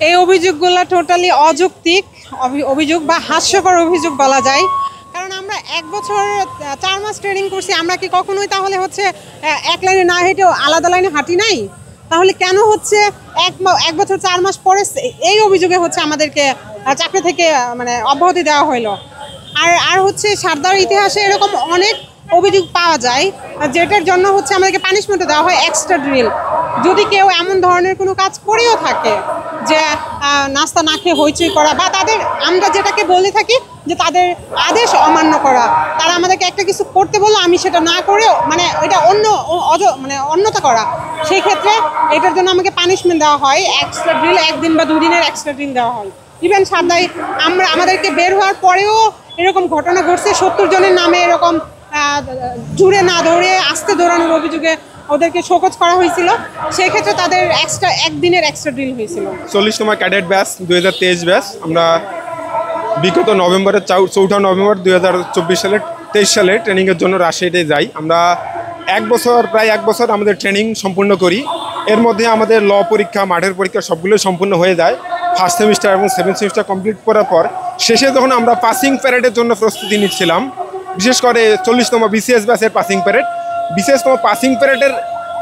এই অভিযোগগুলো টোটালি অযৌক্তিক অভিযোগ বা হাস্যকর অভিযোগ বলা যায়। কারণ আমরা 1 বছর 4 মাস ট্রেনিং করছি, আমরা কি কখনোই তাহলে হচ্ছে এক লাইনে না হেঁটে আলাদা লাইনে হাঁটি নাই? তাহলে কেন হচ্ছে 1 বছর 4 মাস পরে এই অভিযোগে হচ্ছে আমাদেরকে চাকরি থেকে মানে অব্যাহতি দেওয়া হলো? আর হচ্ছে সারদার ইতিহাসে এরকম অনেক অভিযোগ পাওয়া যায় যেটার জন্য হচ্ছে আমাদেরকে পানিশমেন্টও দেওয়া হয়, এক্সট্রা ড্রিল। যদি কেউ এমন ধরনের কোনো কাজ করেও থাকে যে নাস্তা না খেয়ে হইচই করা বা তাদের, আমরা যেটাকে বলে থাকি যে তাদের আদেশ অমান্য করা, তারা আমাদেরকে একটা কিছু করতে বললো আমি সেটা না করে মানে এটা অন্যতা করা, সেই ক্ষেত্রে এটার জন্য আমাকে পানিশমেন্ট দেওয়া হয়, এক্সট্রা ড্রিল 1 দিন বা 2 দিনের এক্সট্রা ড্রিল দেওয়া হয়। ইভেন সারদায় আমাদেরকে বের হওয়ার পরেও এরকম ঘটনা ঘটছে, 70 জনের নামে এরকম জুড়ে না দৌড়ে আস্তে দৌড়ানোর অভিযোগে ওদেরকে শোকজ করা হয়েছিল। সেই ক্ষেত্রে তাদের এক্সট্রা 1 দিনের এক্সট্রা ড্রিল হয়েছিল। 40তম ক্যাডেট ব্যাচ 2023 ব্যাচ আমরা বিগত নভেম্বরের 4 নভেম্বর 2023 সালে ট্রেনিংয়ের জন্য রাজশাহীতে যাই। আমরা প্রায় এক বছর আমাদের ট্রেনিং সম্পূর্ণ করি। এর মধ্যে আমাদের ল পরীক্ষা, মাঠের পরীক্ষা সবগুলোই সম্পূর্ণ হয়ে যায়। ফার্স্ট সেমিস্টার এবং সেকেন্ড সেমিস্টার কমপ্লিট করার পর শেষে যখন আমরা পাসিং প্যারেডের জন্য প্রস্তুতি নিচ্ছিলাম, বিশেষ করে 40তম বিসিএস ব্যাচের পাসিং প্যারেড, বিশেষতম পাসিং প্যারেডের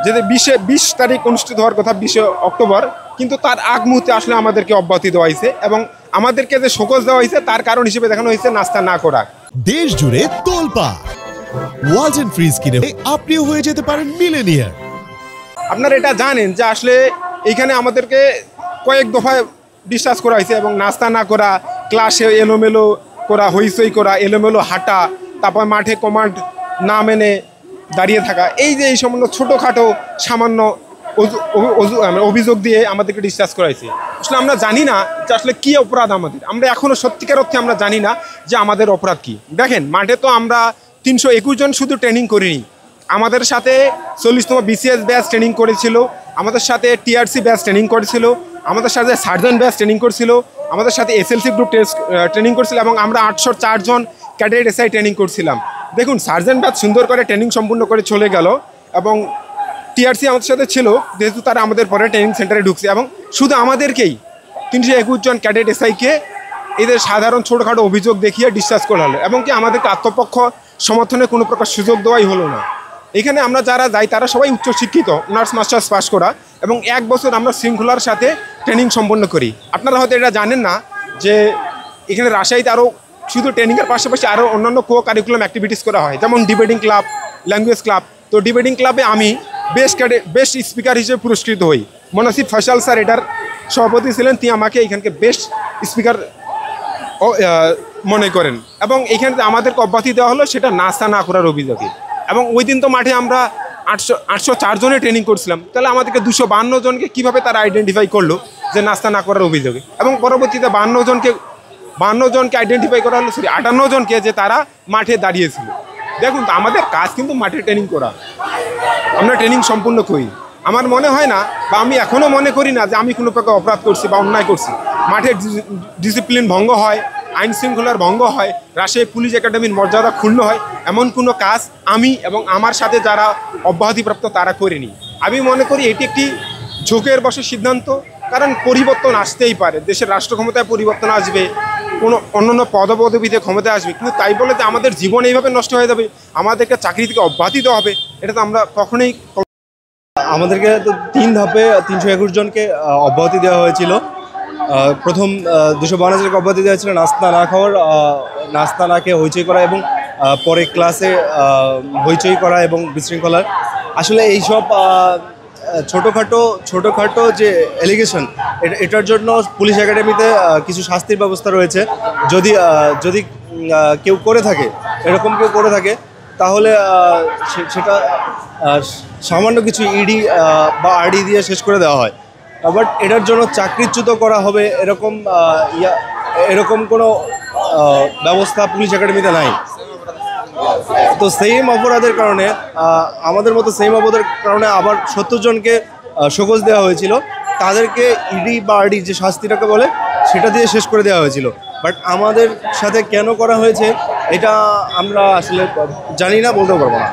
যেটা 20 তারিখ অনুষ্ঠিত হওয়ার কথা 20 অক্টোবর, কিন্তু তার আগ মুহূর্তে আসলে আমাদেরকে অব্যাহতি দেওয়া হয়েছে এবং আমাদেরকে যে শোকজ দেওয়া হয়েছে তার কারণ হিসেবে দেখানো হয়েছে নাস্তা না করা। দেশ জুড়ে তোলপাড়, ওয়ালটন ফ্রিজ কিনে আপনিও হয়ে যেতে পারেন মিলেনিয়ার। আপনারা এটা জানেন যে আসলে এইখানে আমাদেরকে কয়েক দফায় ডিসচার্জ করা হয়েছে এবং নাস্তা না করা, ক্লাসে এলোমেলো করা, হইচই করা, এলোমেলো হাঁটা, তারপর মাঠে কমান্ড না মেনে দাঁড়িয়ে থাকা, এই যে এই সম্বন্ধে ছোটোখাটো সামান্য অভিযোগ দিয়ে আমাদেরকে ডিসচার্জ করা হয়েছে। আসলে আমরা জানি না যে আসলে কী অপরাধ আমাদের, আমরা এখনও সত্যিকার অর্থে আমরা জানি না যে আমাদের অপরাধ কী। দেখেন মাঠে তো আমরা 321 জন শুধু ট্রেনিং করিনি, আমাদের সাথে 40তম বিসিএস ব্যাচ ট্রেনিং করেছিল, আমাদের সাথে টিআরসি ব্যাচ ট্রেনিং করেছিল, আমাদের সাথে সার্জন ব্যাচ ট্রেনিং করেছিল, আমাদের সাথে এসএলসি গ্রুপ ট্রেনিং করছিল এবং আমরা 804 জন ক্যাডেট এসআই ট্রেনিং করছিলাম। দেখুন সার্জন ব্যাচ সুন্দর করে ট্রেনিং সম্পূর্ণ করে চলে গেল এবং টিআরসি আমাদের সাথে ছিল, যেহেতু তারা আমাদের পরে ট্রেনিং সেন্টারে ঢুকছে এবং শুধু আমাদেরকেই 321 জন ক্যাডেট এসআইকে এদের সাধারণ ছোটোখাটো অভিযোগ দেখিয়ে ডিসচার্জ করা হলো এবং কি আমাদেরকে আত্মপক্ষ সমর্থনে কোনো প্রকার সুযোগ দেওয়াই হলো না। এখানে আমরা যারা যাই তারা সবাই উচ্চশিক্ষিত, অনার্স মাস্টার্স পাস করা এবং 1 বছর আমরা শৃঙ্খলার সাথে ট্রেনিং সম্পন্ন করি। আপনারা হয়তো এটা জানেন না যে এখানে রাজশাহীতে আরও শুধু ট্রেনিংয়ের পাশাপাশি আরও অন্যান্য কারিকুলাম অ্যাক্টিভিটিস করা হয়, যেমন ডিবেটিং ক্লাব, ল্যাঙ্গুয়েজ ক্লাব। তো ডিবেটিং ক্লাবে আমি বেস্ট স্পিকার হিসেবে পুরস্কৃত হই। মনাসিব ফয়সাল স্যার এটার সভাপতি ছিলেন, তিনি আমাকে এখানকে বেস্ট স্পিকার মনে করেন এবং এখানে আমাদেরকে অব্যাহতি দেওয়া হলো সেটা নাস্তা না করার অভিযোগে। এবং ওই দিন তো মাঠে আমরা 804 জনে ট্রেনিং করছিলাম, তাহলে আমাদেরকে 252 জনকে কীভাবে তারা আইডেন্টিফাই করলো যে নাস্তা না করার অভিযোগে, এবং পরবর্তীতে 52 জনকে আইডেন্টিফাই করা হলো, 58 জনকে যে তারা মাঠে দাঁড়িয়েছিল। দেখুন তো আমাদের কাজ কিন্তু মাঠে ট্রেনিং করা, আমরা ট্রেনিং সম্পূর্ণ করি। আমার মনে হয় না বা আমি এখনও মনে করি না যে আমি কোনো প্রকার অপরাধ করছি বা অন্যায় করছি। মাঠের ডিসিপ্লিন ভঙ্গ হয়, আইন শৃঙ্খলার ভঙ্গ হয়, রাজশাহী পুলিশ একাডেমির মর্যাদা ক্ষুণ্ণ হয়, এমন কোনো কাজ আমি এবং আমার সাথে যারা অব্যাহতিপ্রাপ্ত তারা করিনি। আমি মনে করি এটি একটি ঝোঁকের বশে সিদ্ধান্ত, কারণ পরিবর্তন আসতেই পারে, দেশের রাষ্ট্র ক্ষমতায় পরিবর্তন আসবে, কোনো অন্যান্য পদপদবিতে ক্ষমতায় আসবে, কিন্তু তাই বলে যে আমাদের জীবন এইভাবে নষ্ট হয়ে যাবে, আমাদেরকে চাকরি থেকে অব্যাহতি দেওয়া হবে, এটা তো আমরা কখনোই। আমাদেরকে তো 3 ধাপে 321 জনকে অব্যাহতি দেওয়া হয়েছিল। প্রথম 252 জনকে অব্যাহতি দেওয়া হয়েছিল নাস্তা না খেয়ে হইচই করা এবং পরে ক্লাসে হইচই করা এবং বিশৃঙ্খলার। আসলে এইসব ছোটোখাটো যে এলিগেশন, এটার জন্য পুলিশ একাডেমিতে কিছু শাস্তির ব্যবস্থা রয়েছে। যদি কেউ করে থাকে, এরকম কেউ করে থাকে, তাহলে সেটা সামান্য কিছু ইডি বা আরডি দিয়ে শেষ করে দেওয়া হয়। বাট এটার জন্য চাকরিচ্যুত করা হবে এরকম কোনো ব্যবস্থা পুলিশ একাডেমিতে নাই। তো সেম অপরাধের কারণে আমাদের মতো সেম অপরাধের কারণে আবার 70 জনকে শোকজ দেওয়া হয়েছিল। তাদেরকে ইডি বা আরডি যে শাস্তিটাকে বলে সেটা দিয়ে শেষ করে দেওয়া হয়েছিল। বাট আমাদের সাথে কেন করা হয়েছে এটা আমরা আসলে জানি না, বলতেও পারবো না।